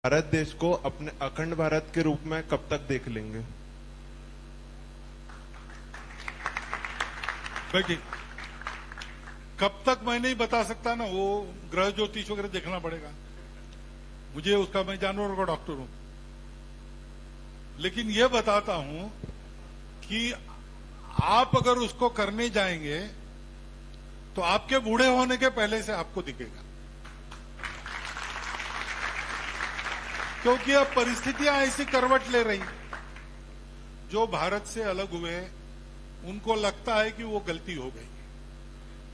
भारत देश को अपने अखंड भारत के रूप में कब तक देख लेंगे? देखिए, कब तक मैं नहीं बता सकता ना, वो ग्रह ज्योतिष वगैरह देखना पड़ेगा मुझे, उसका मैं जानवरों का डॉक्टर हूं। लेकिन यह बताता हूं कि आप अगर उसको करने जाएंगे तो आपके बूढ़े होने के पहले से आपको दिखेगा, क्योंकि अब परिस्थितियां ऐसी करवट ले रही। जो भारत से अलग हुए उनको लगता है कि वो गलती हो गई,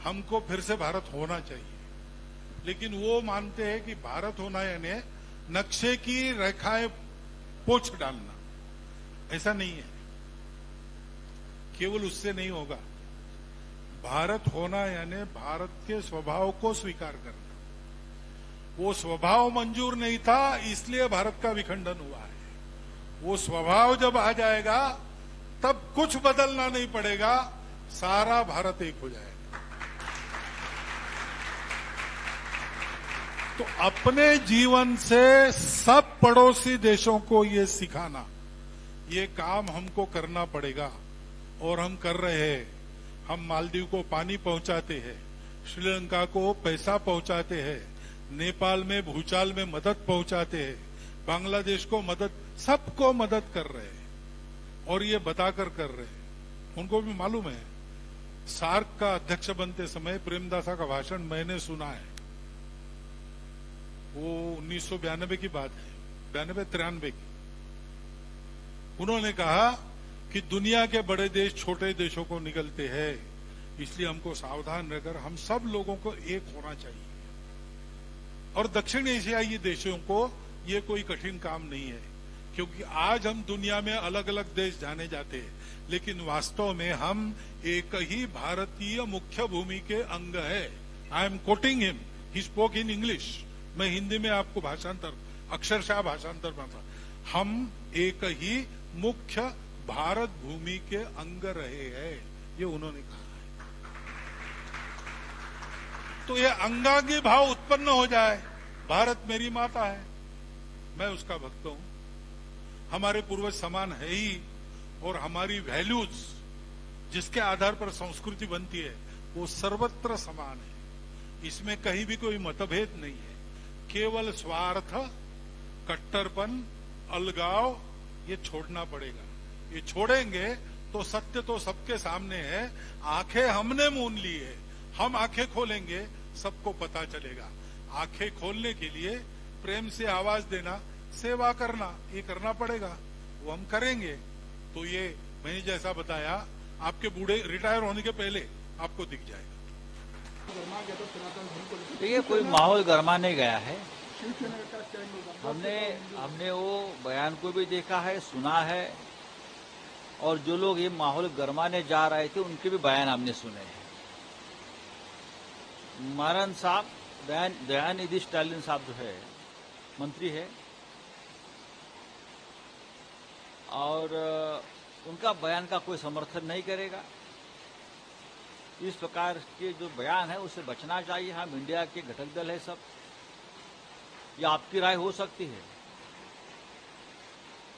हमको फिर से भारत होना चाहिए। लेकिन वो मानते हैं कि भारत होना यानी नक्शे की रेखाएं पोंछ डालना, ऐसा नहीं है। केवल उससे नहीं होगा। भारत होना यानी भारत के स्वभाव को स्वीकार करना। वो स्वभाव मंजूर नहीं था, इसलिए भारत का विखंडन हुआ है। वो स्वभाव जब आ जाएगा तब कुछ बदलना नहीं पड़ेगा, सारा भारत एक हो जाएगा। तो अपने जीवन से सब पड़ोसी देशों को ये सिखाना, ये काम हमको करना पड़ेगा और हम कर रहे हैं। हम मालदीव को पानी पहुंचाते हैं, श्रीलंका को पैसा पहुंचाते हैं, नेपाल में भूचाल में मदद पहुंचाते हैं, बांग्लादेश को मदद, सबको मदद कर रहे हैं और ये बताकर कर रहे हैं। उनको भी मालूम है। सार्क का अध्यक्ष बनते समय प्रेमदासा का भाषण मैंने सुना है। वो 1992 की बात है, 92-93 की। उन्होंने कहा कि दुनिया के बड़े देश छोटे देशों को निगलते हैं, इसलिए हमको सावधान रहकर हम सब लोगों को एक होना चाहिए। और दक्षिण एशियाई देशों को ये कोई कठिन काम नहीं है, क्योंकि आज हम दुनिया में अलग अलग देश जाने जाते हैं, लेकिन वास्तव में हम एक ही भारतीय मुख्य भूमि के अंग है। I am quoting him, he spoke in English. मैं हिंदी में आपको भाषांतर, अक्षरशः भाषांतर बता। हम एक ही मुख्य भारत भूमि के अंग रहे हैं, ये उन्होंने कहा है। तो ये अंगांगी भाव उत्पन्न हो जाए। भारत मेरी माता है, मैं उसका भक्त हूं, हमारे पूर्वज समान है ही, और हमारी वैल्यूज जिसके आधार पर संस्कृति बनती है वो सर्वत्र समान है। इसमें कहीं भी कोई मतभेद नहीं है। केवल स्वार्थ, कट्टरपन, अलगाव, ये छोड़ना पड़ेगा। ये छोड़ेंगे तो सत्य तो सबके सामने है। आंखें हमने मूंद ली है, हम आंखें खोलेंगे सबको पता चलेगा। आंखें खोलने के लिए प्रेम से आवाज देना, सेवा करना, ये करना पड़ेगा। वो हम करेंगे तो ये मैंने जैसा बताया, आपके बूढ़े रिटायर होने के पहले आपको दिख जाएगा। देखिए, कोई माहौल गरमाने गया है। हमने वो बयान को भी देखा है, सुना है, और जो लोग ये माहौल गरमाने जा रहे थे उनके भी बयान हमने सुने हैं। मारन साहब, दयानिधि स्टालिन साहब जो है, मंत्री है, और उनका बयान का कोई समर्थन नहीं करेगा। इस प्रकार के जो बयान है उससे बचना चाहिए। हम इंडिया के घटक दल है सब। ये आपकी राय हो सकती है,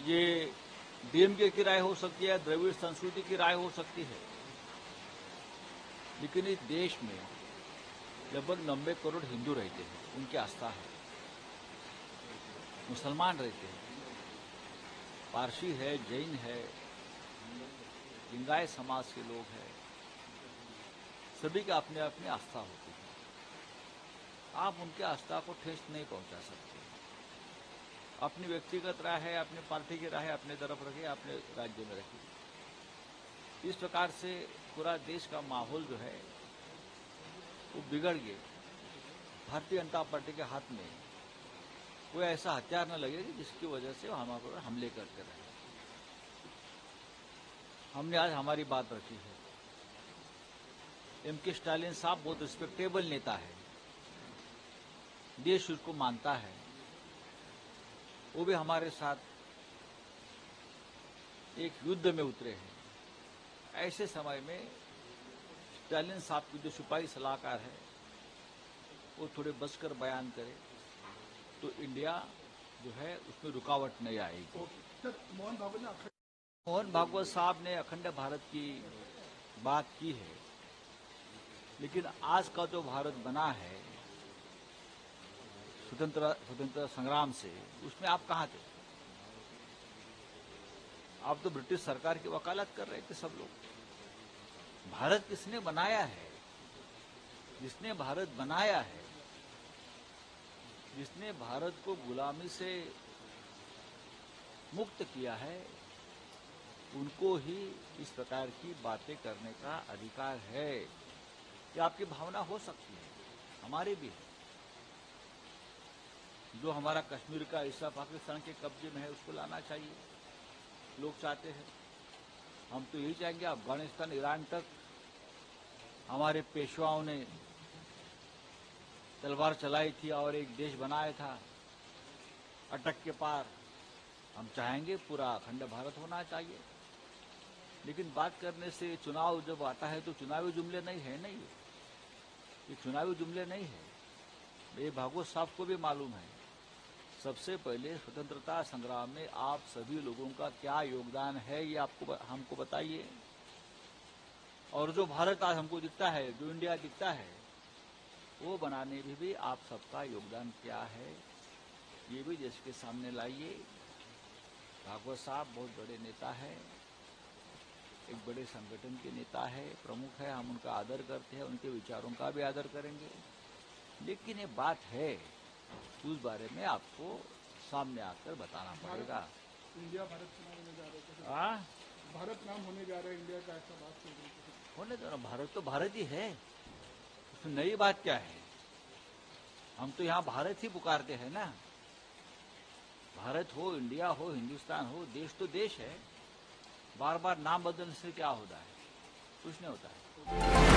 ये डीएमके की राय हो सकती है, द्रविड़ संस्कृति की राय हो सकती है, लेकिन इस देश में लगभग 90 करोड़ हिंदू रहते हैं, उनकी आस्था है। मुसलमान रहते हैं, पारसी है, जैन है, लिंगायत समाज के लोग हैं, सभी की अपनी अपनी आस्था होती है। आप उनकी आस्था को ठेस नहीं पहुंचा सकते। अपनी व्यक्तिगत राय है, अपनी पार्टी की राय है, अपने तरफ रखिए, अपने राज्य में रखिए। इस प्रकार से पूरा देश का माहौल जो है वो बिगड़ गया। भारतीय जनता पार्टी के हाथ में कोई ऐसा हथियार न लगे जिसकी वजह से हमारे पर हमले करते रहे। हमने आज हमारी बात रखी है। एम.के. स्टालिन साहब बहुत रिस्पेक्टेबल नेता है, देश उसको मानता है। वो भी हमारे साथ एक युद्ध में उतरे हैं। ऐसे समय में स्टालिन साहब की जो सिपाही सलाहकार है वो थोड़े बचकर बयान करे तो इंडिया जो है उसमें रुकावट नहीं आएगी। सर, मोहन भागवत साहब ने अखंड भारत की बात की है, लेकिन आज का जो भारत बना है स्वतंत्र संग्राम से, उसमें आप कहाँ थे? आप तो ब्रिटिश सरकार की वकालत कर रहे थे सब लोग। भारत किसने बनाया है? जिसने भारत बनाया है, जिसने भारत को गुलामी से मुक्त किया है, उनको ही इस प्रकार की बातें करने का अधिकार है। ये आपकी भावना हो सकती है, हमारी भी है। जो हमारा कश्मीर का हिस्सा पाकिस्तान के कब्जे में है, उसको लाना चाहिए, लोग चाहते हैं। हम तो यही चाहेंगे अफगानिस्तान, ईरान तक हमारे पेशवाओं ने तलवार चलाई थी और एक देश बनाया था अटक के पार। हम चाहेंगे पूरा अखंड भारत होना चाहिए, लेकिन बात करने से चुनाव जब आता है तो चुनावी जुमले नहीं है, नहीं ये चुनावी जुमले नहीं है। ये भागवत साहब को भी मालूम है। सबसे पहले स्वतंत्रता संग्राम में आप सभी लोगों का क्या योगदान है, ये आपको हमको बताइए। और जो भारत आज हमको दिखता है, जो इंडिया दिखता है, वो बनाने में भी आप सबका योगदान क्या है, ये भी देश के सामने लाइए। भागवत साहब बहुत बड़े नेता है, एक बड़े संगठन के नेता है, प्रमुख है। हम उनका आदर करते हैं, उनके विचारों का भी आदर करेंगे। लेकिन ये बात है, उस बारे में आपको सामने आकर बताना पड़ेगा। इंडिया भारत नाम होने जा रहे हैं, भारत नाम होने जा रहा है इंडिया का, ऐसा बात चल रही है। होने दो ना, भारत तो भारत ही है, उसमें नई बात क्या है? हम तो यहाँ भारत ही पुकारते हैं ना। भारत हो, इंडिया हो, हिंदुस्तान हो, देश तो देश है। बार बार नाम बदलने से क्या होता है? कुछ नहीं होता है।